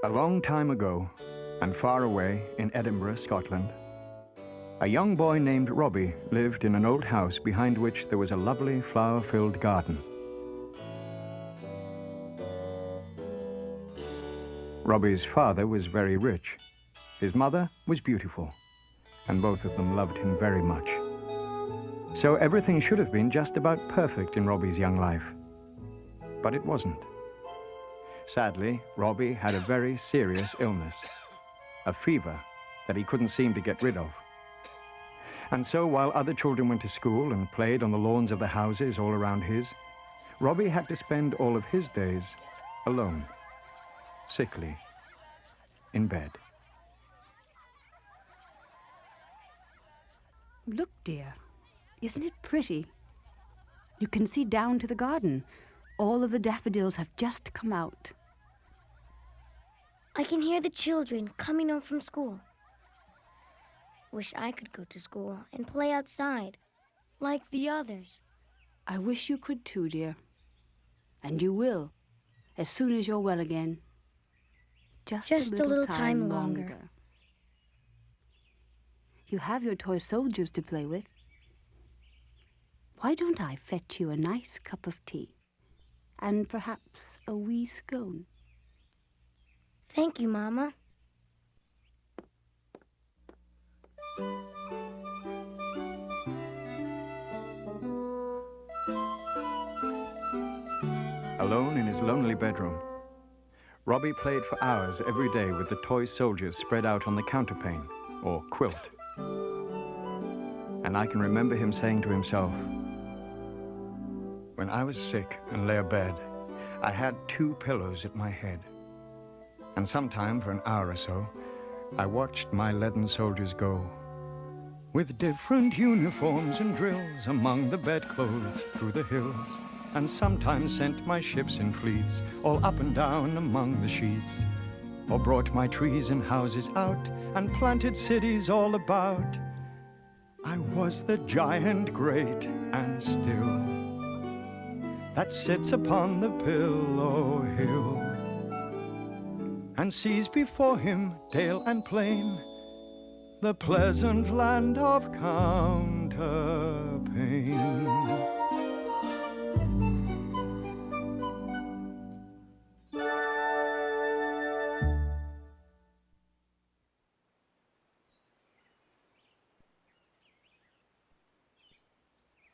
A long time ago, and far away in Edinburgh, Scotland, a young boy named Robbie lived in an old house behind which there was a lovely flower-filled garden. Robbie's father was very rich. His mother was beautiful, and both of them loved him very much. So everything should have been just about perfect in Robbie's young life. But it wasn't. Sadly, Robbie had a very serious illness, a fever that he couldn't seem to get rid of. And so while other children went to school and played on the lawns of the houses all around his, Robbie had to spend all of his days alone, sickly, in bed. Look, dear, isn't it pretty? You can see down to the garden. All of the daffodils have just come out. I can hear the children coming home from school. Wish I could go to school and play outside, like the others. I wish you could too, dear. And you will, as soon as you're well again. Just a little time longer. You have your toy soldiers to play with. Why don't I fetch you a nice cup of tea? And perhaps a wee scone? Thank you, Mama. Alone in his lonely bedroom, Robbie played for hours every day with the toy soldiers spread out on the counterpane, or quilt. And I can remember him saying to himself, "When I was sick and lay abed, I had 2 pillows at my head. And sometime for an hour or so, I watched my leaden soldiers go, with different uniforms and drills among the bedclothes through the hills, and sometimes sent my ships in fleets all up and down among the sheets, or brought my trees and houses out and planted cities all about. I was the giant great and still that sits upon the pillow hill and sees before him dale and plain, the pleasant land of counterpane."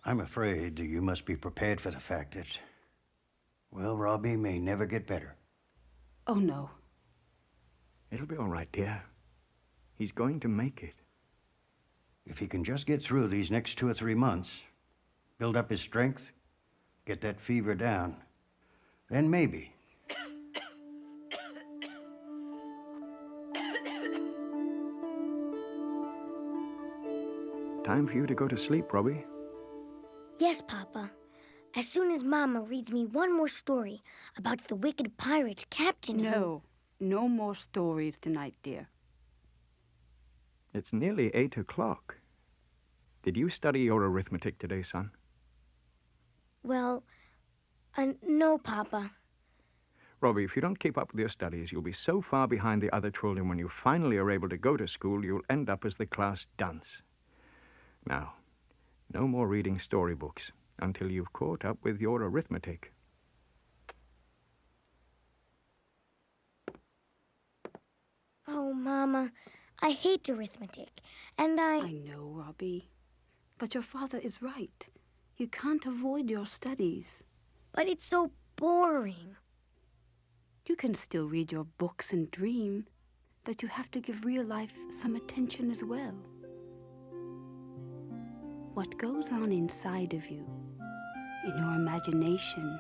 I'm afraid you must be prepared for the fact that, well, Robbie may never get better. Oh, no. It'll be all right, dear. He's going to make it. If he can just get through these next 2 or 3 months, build up his strength, get that fever down, then maybe. Time for you to go to sleep, Robbie. Yes, Papa. As soon as Mama reads me one more story about the wicked pirate captain No, no more stories tonight, dear. It's nearly 8 o'clock. Did you study your arithmetic today, son? Well, no, Papa. Robbie, if you don't keep up with your studies, you'll be so far behind the other children when you finally are able to go to school, you'll end up as the class dunce. Now, no more reading storybooks until you've caught up with your arithmetic. Oh, Mama, I hate arithmetic, and I know, Robbie. But your father is right. You can't avoid your studies. But it's so boring. You can still read your books and dream, but you have to give real life some attention as well. What goes on inside of you, in your imagination,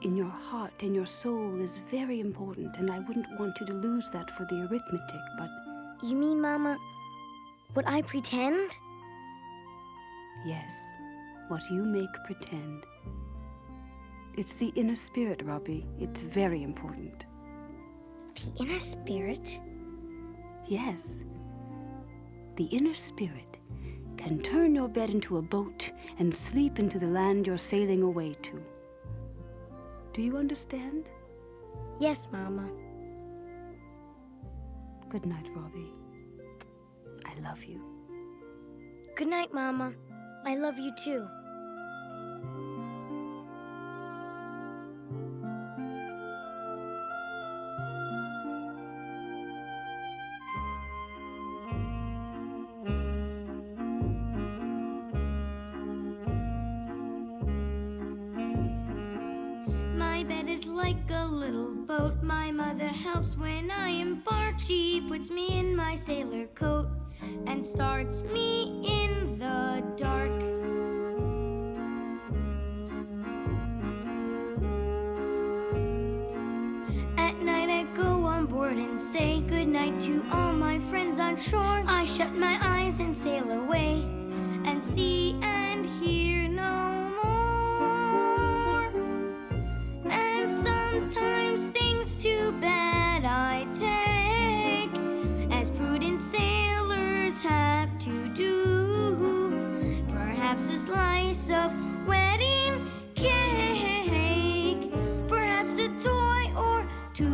in your heart, in your soul, is very important, and I wouldn't want you to lose that for the arithmetic, but... You mean, Mama, what I pretend? Yes, what you make pretend. It's the inner spirit, Robbie. It's very important. The inner spirit? Yes. The inner spirit can turn your bed into a boat and sleep into the land you're sailing away to. Do you understand? Yes, Mama. Good night, Robbie. I love you. Good night, Mama. I love you too. My bed is like a little boat. My mother helps when I embark. She puts me in my sailor coat and starts me in the dark. At night I go on board and say goodnight to all my friends on shore. I shut my eyes and sail away and see and hear no more. And sometimes things too bad I take, as prudent sailors have to do. Perhaps a slice of wedding cake, perhaps a toy or two.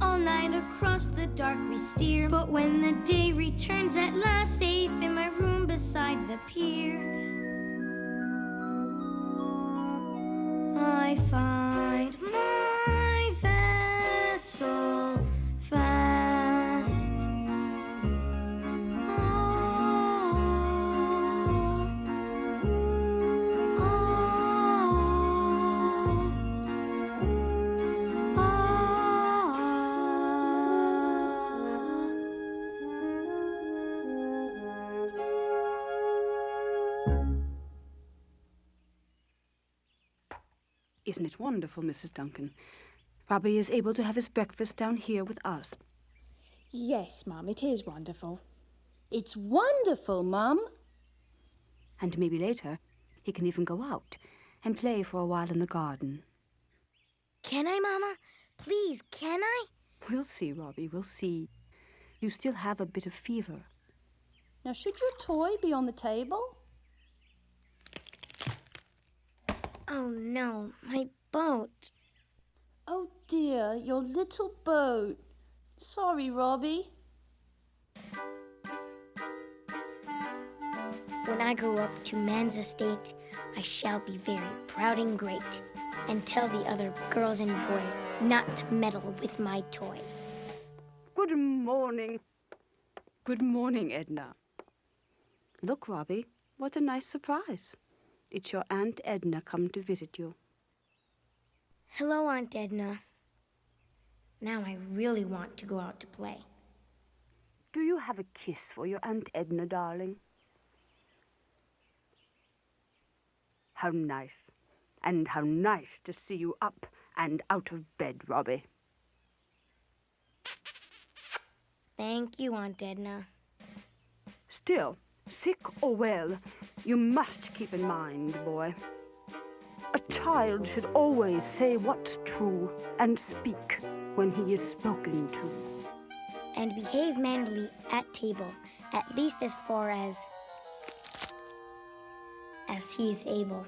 All night across the dark we steer, but when the day returns at last, safe in my room beside the pier, I find my vessel fast. Isn't it wonderful, Mrs. Duncan? Robbie is able to have his breakfast down here with us. Yes, Mum, it is wonderful. It's wonderful, Mum. And maybe later he can even go out and play for a while in the garden. Can I, Mama? Please, can I? We'll see, Robbie, we'll see. You still have a bit of fever. Now, should your toy be on the table? Oh, no, my boat. Oh, dear, your little boat. Sorry, Robbie. When I grow up to man's estate, I shall be very proud and great, and tell the other girls and boys not to meddle with my toys. Good morning. Good morning, Edna. Look, Robbie, what a nice surprise. It's your Aunt Edna come to visit you. Hello, Aunt Edna. Now I really want to go out to play. Do you have a kiss for your Aunt Edna, darling? How nice. And how nice to see you up and out of bed, Robbie. Thank you, Aunt Edna. Still, sick or well, you must keep in mind, boy. A child should always say what's true and speak when he is spoken to. And behave mannerly at table, at least as far as he is able.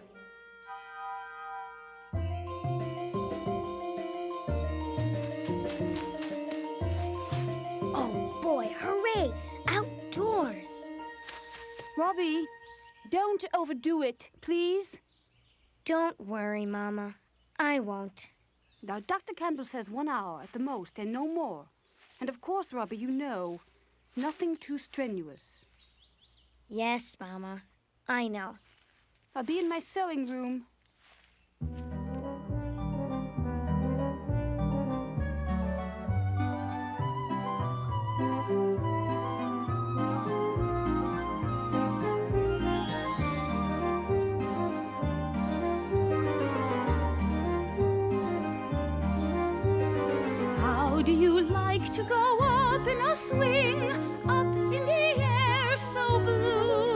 Oh boy, hooray! Outdoors! Robbie, don't overdo it, please. Don't worry, Mama. I won't. Now, Dr. Campbell says 1 hour at the most and no more. And of course, Robbie, you know, nothing too strenuous. Yes, Mama. I know. I'll be in my sewing room. How do you like to go up in a swing, up in the air so blue?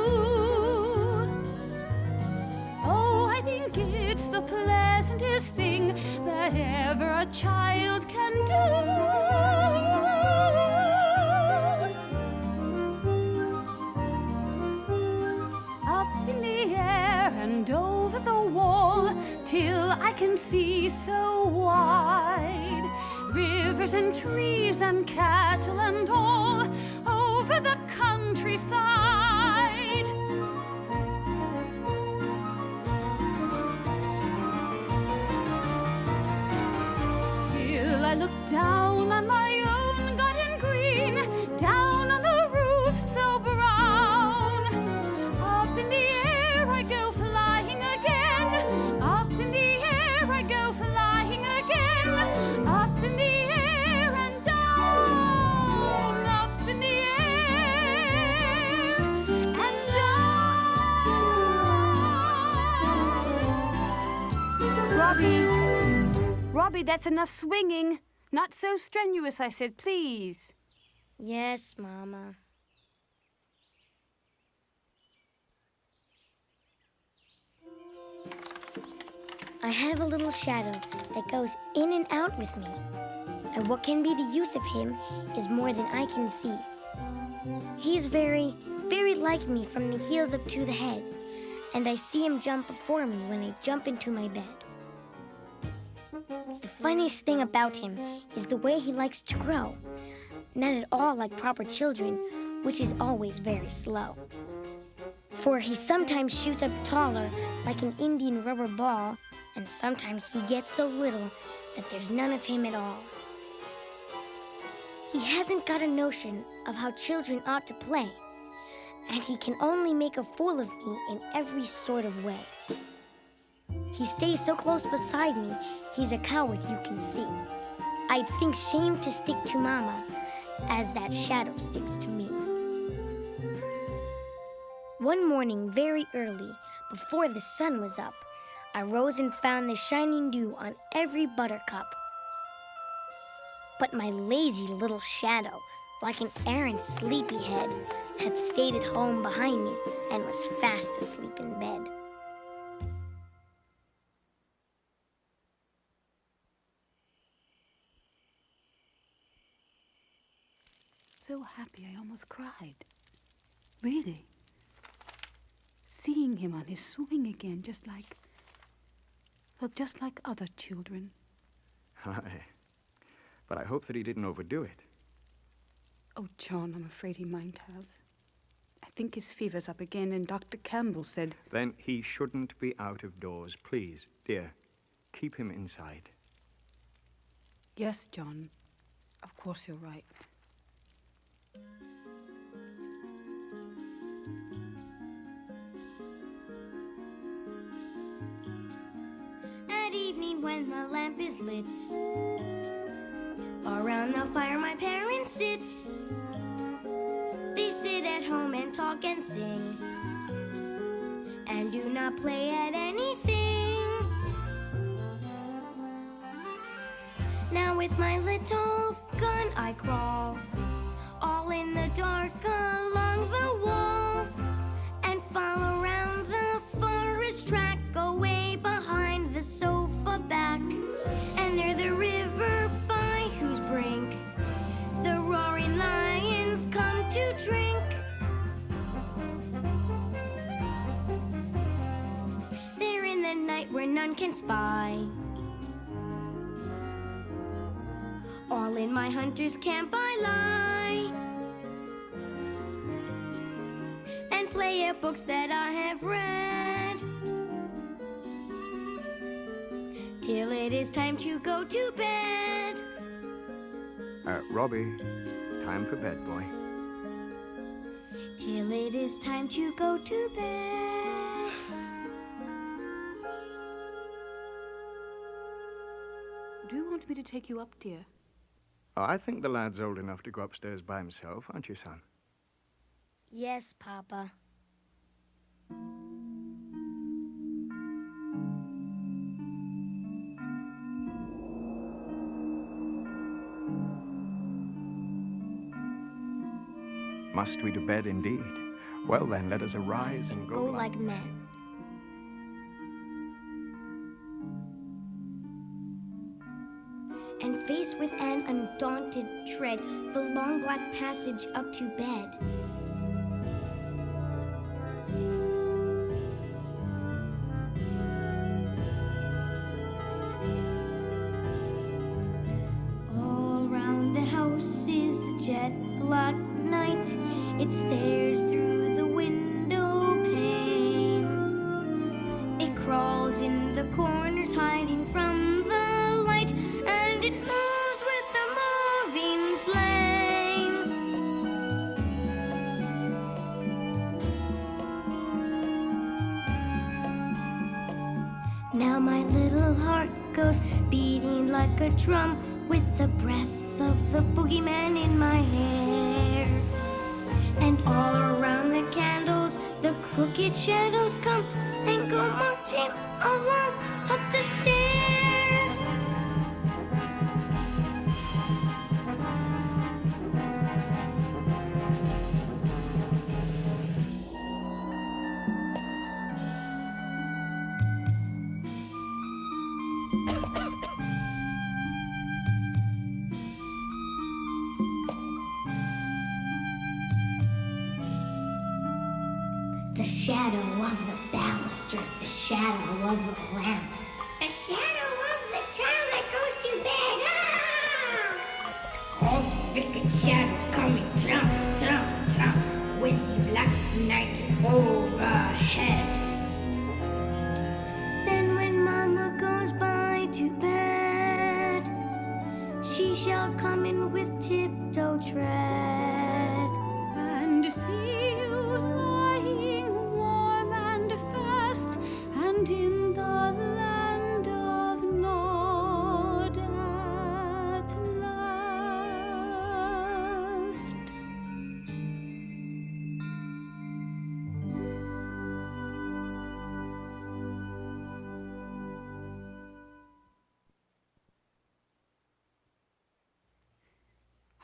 Oh, I think it's the pleasantest thing that ever a child can do. Up can see so wide. Rivers and trees and cattle and all over the countryside. Till I look down on my own garden green, down on the roof so brown. Up in the air I go flying again. Up in the air I go flying again. Up in the air and down. Up in the air and down. Robbie, that's enough swinging. Not so strenuous, I said, please. Yes, Mama. I have a little shadow that goes in and out with me. And what can be the use of him is more than I can see. He is very, very like me from the heels up to the head. And I see him jump before me when I jump into my bed. The funniest thing about him is the way he likes to grow. Not at all like proper children, which is always very slow. For he sometimes shoots up taller like an Indian rubber ball, and sometimes he gets so little that there's none of him at all. He hasn't got a notion of how children ought to play, and he can only make a fool of me in every sort of way. He stays so close beside me, he's a coward, you can see. I'd think shame to stick to Mama, as that shadow sticks to me. One morning, very early, before the sun was up, I rose and found the shining dew on every buttercup. But my lazy little shadow, like an errant sleepyhead, had stayed at home behind me and was fast asleep in bed. So happy I almost cried. Really. Seeing him on his swing again, just like other children. Aye. But I hope that he didn't overdo it. Oh, John, I'm afraid he might have. I think his fever's up again, and Dr. Campbell said... Then he shouldn't be out of doors. Please, dear, keep him inside. Yes, John. Of course you're right. At evening when the lamp is lit, around the fire my parents sit. They sit at home and talk and sing, and do not play at anything. Now with my little gun I crawl, all in the dark along the wall, and follow around the forest track, away behind the sofa back. And there the river by whose brink the roaring lions come to drink. There in the night where none can spy, all in my hunter's camp I lie, and play at books that I have read, till it is time to go to bed. Robbie, time for bed, boy. Till it is time to go to bed. Do you want me to take you up, dear? Oh, I think the lad's old enough to go upstairs by himself, aren't you, son? Yes, Papa. Must we to bed indeed? Well then, let us arise and Go like men. And face with an undaunted tread the long black passage up to bed. black night. It stares through the window pane. It crawls in the corners, hiding from the light, and it moves with the moving flame. Now my little heart goes beating like a drum, with the breath of the boogeyman in my hair. And all around the candles, the crooked shadows come and go marching along up the stairs. The shadow of the baluster, the shadow of the lamp, the shadow of the child that goes to bed. Ah! All wicked shadows coming, trump, trump, trump, with the black night overhead. Then when Mama goes by to bed, she shall come in with tiptoe tread. And see you lying warm and fast, and in the land of Nod at last.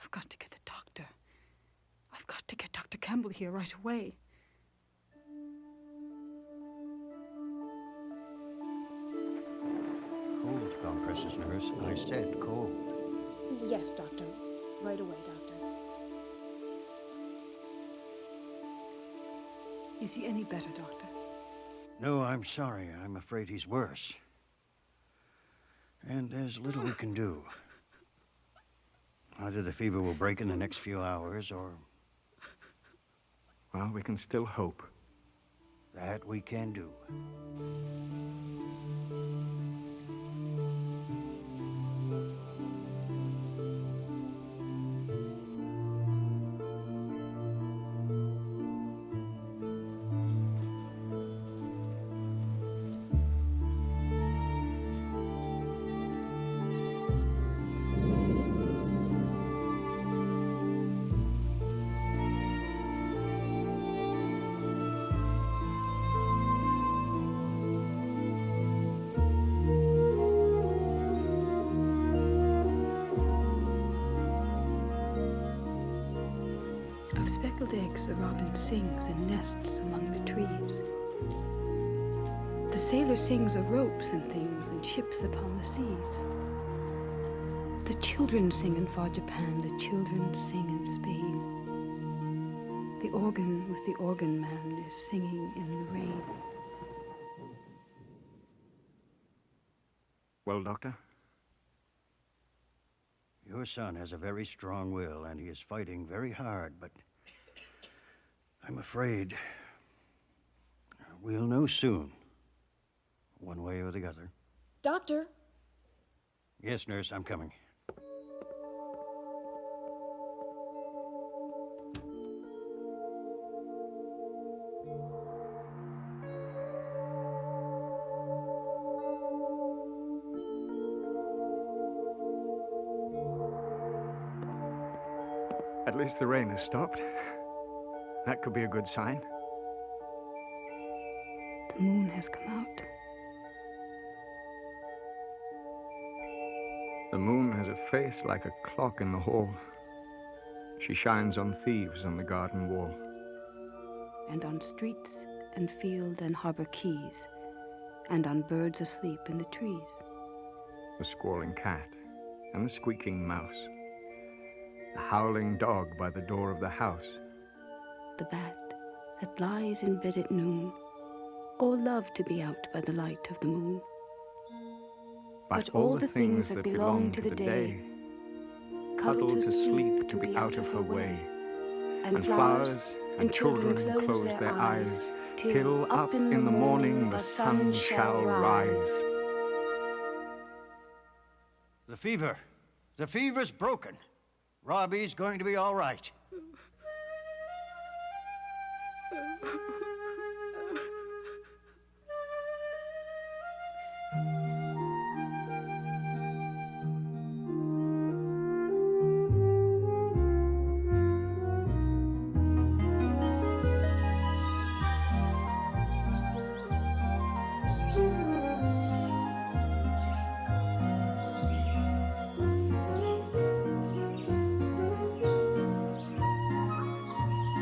I've got to get the doctor. I've got to get Dr. Campbell here right away. Cold compresses, nurse. I said cold. Yes, Doctor. Right away, Doctor. Is he any better, Doctor? No, I'm sorry. I'm afraid he's worse. And there's little we can do. Either the fever will break in the next few hours, or Well, we can still hope. that we can do. Of speckled eggs the robin sings in nests among the trees. The sailor sings of ropes and things and ships upon the seas. The children sing in far Japan, the children sing in Spain. The organ with the organ man is singing in the rain. Well, Doctor? Your son has a very strong will, and he is fighting very hard, but I'm afraid we'll know soon, one way or the other. Doctor! Yes, nurse, I'm coming. At least the rain has stopped. That could be a good sign. The moon has come out. The moon has a face like a clock in the hall. She shines on thieves on the garden wall. And on streets and field and harbor quays, and on birds asleep in the trees. The squalling cat and the squeaking mouse. The howling dog by the door of the house. The bat that lies in bed at noon, all love to be out by the light of the moon. But all the things that belong to the day, cuddle to sleep to be out of her way. and flowers, and children close their eyes, till up in the morning the sun shall rise. The fever's broken. Robbie's going to be all right.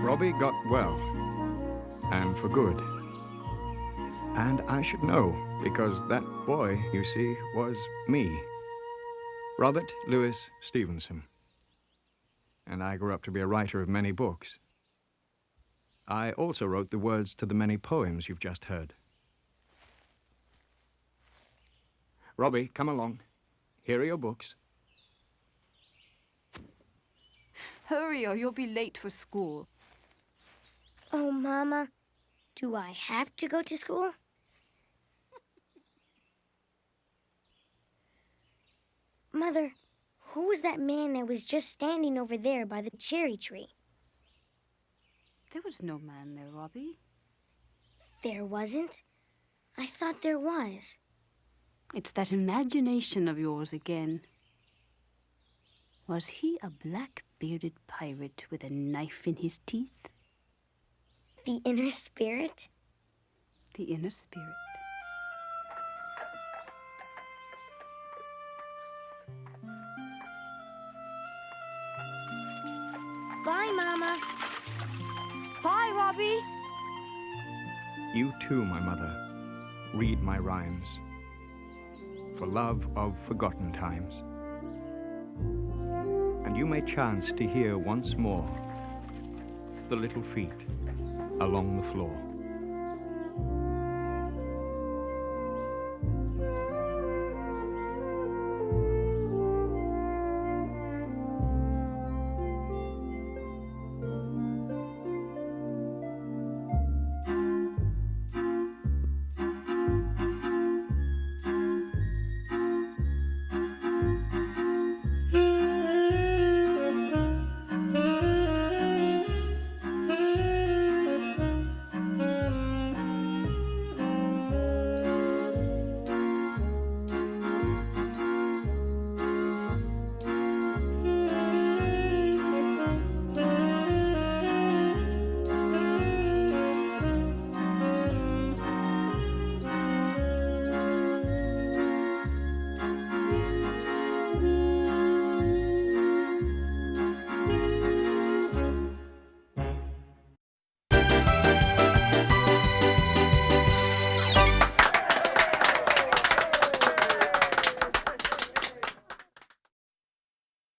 Robbie got well, and for good. And I should know, because that boy, you see, was me, Robert Louis Stevenson. And I grew up to be a writer of many books. I also wrote the words to the many poems you've just heard. Robbie, come along. Here are your books. Hurry or you'll be late for school. Oh, Mama, do I have to go to school? Mother, who was that man that was just standing over there by the cherry tree? There was no man there, Robbie. There wasn't? I thought there was. It's that imagination of yours again. Was he a black-bearded pirate with a knife in his teeth? The inner spirit? The inner spirit. Bye, Mama. Bye, Robbie. You too, my mother, read my rhymes, for love of forgotten times. And you may chance to hear once more the little feet along the floor.